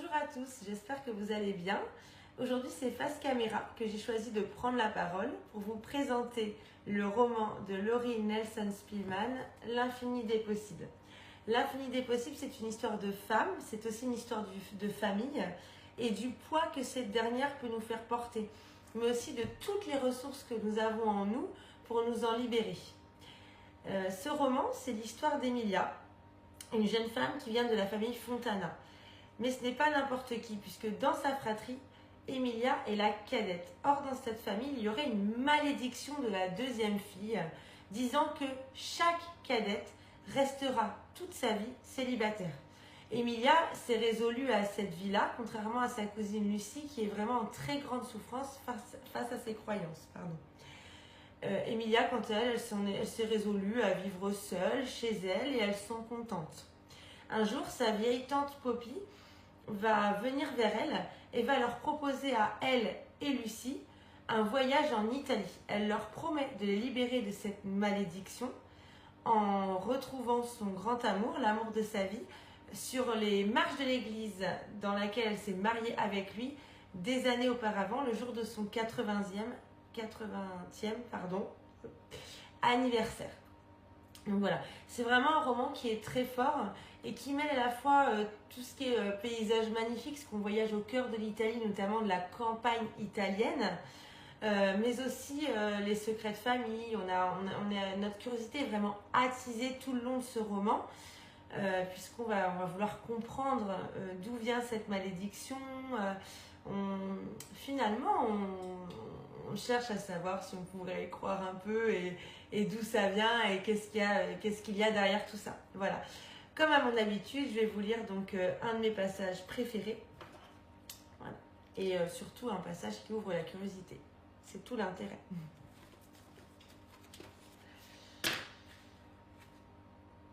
Bonjour à tous, j'espère que vous allez bien. Aujourd'hui, c'est face caméra que j'ai choisi de prendre la parole pour vous présenter le roman de Laurie Nelson Spillman, L'infini des possibles. L'infini des possibles, c'est une histoire de femme, c'est aussi une histoire de famille et du poids que cette dernière peut nous faire porter, mais aussi de toutes les ressources que nous avons en nous pour nous en libérer. Ce roman, c'est l'histoire d'Emilia, une jeune femme qui vient de la famille Fontana. Mais ce n'est pas n'importe qui, puisque dans sa fratrie, Emilia est la cadette. Or, dans cette famille, il y aurait une malédiction de la deuxième fille, disant que chaque cadette restera toute sa vie célibataire. Emilia s'est résolue à cette vie-là, contrairement à sa cousine Lucie, qui est vraiment en très grande souffrance face à ses croyances. Emilia, quant à elle, elle s'est résolue à vivre seule, chez elle, et elles sont contentes. Un jour, sa vieille tante Poppy va venir vers elle et va leur proposer à elle et Lucie un voyage en Italie. Elle leur promet de les libérer de cette malédiction en retrouvant son grand amour, l'amour de sa vie, sur les marches de l'église dans laquelle elle s'est mariée avec lui des années auparavant, le jour de son 80e anniversaire. Donc voilà, c'est vraiment un roman qui est très fort et qui mêle à la fois tout ce qui est paysage magnifique, parce qu'on voyage au cœur de l'Italie, notamment de la campagne italienne, mais aussi les secrets de famille. Notre curiosité est vraiment attisée tout le long de ce roman, puisqu'on va vouloir comprendre d'où vient cette malédiction. Finalement, on cherche à savoir si on pourrait y croire un peu et d'où ça vient et qu'est-ce qu'il y a derrière tout ça. Voilà. Comme à mon habitude, je vais vous lire donc un de mes passages préférés. Voilà. Et surtout un passage qui ouvre la curiosité. C'est tout l'intérêt.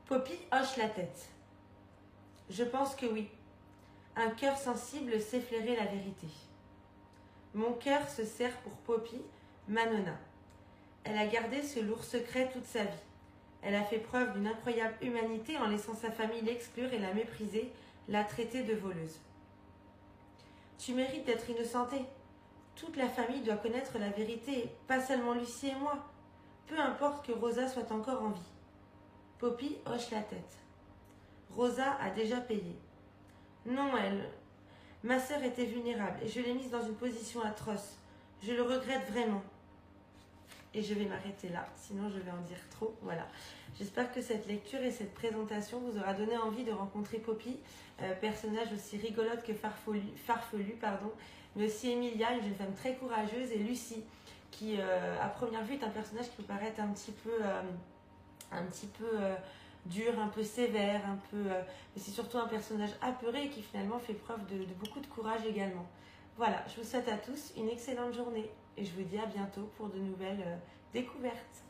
Poppy hoche la tête. Je pense que oui. Un cœur sensible sait flairer la vérité. Mon cœur se serre pour Poppy, ma nonna. Elle a gardé ce lourd secret toute sa vie. Elle a fait preuve d'une incroyable humanité en laissant sa famille l'exclure et la mépriser, la traiter de voleuse. Tu mérites d'être innocentée. Toute la famille doit connaître la vérité, pas seulement Lucie et moi. Peu importe que Rosa soit encore en vie. Poppy hoche la tête. Rosa a déjà payé. Non, ma sœur était vulnérable et je l'ai mise dans une position atroce. Je le regrette vraiment. Et je vais m'arrêter là, sinon je vais en dire trop. Voilà. J'espère que cette lecture et cette présentation vous aura donné envie de rencontrer Poppy, personnage aussi rigolote que farfelu, mais aussi Emilia, une jeune femme très courageuse, et Lucie, qui à première vue est un personnage qui peut paraître un petit peu dur, un peu sévère, mais c'est surtout un personnage apeuré et qui finalement fait preuve de beaucoup de courage également. Voilà, je vous souhaite à tous une excellente journée et je vous dis à bientôt pour de nouvelles découvertes.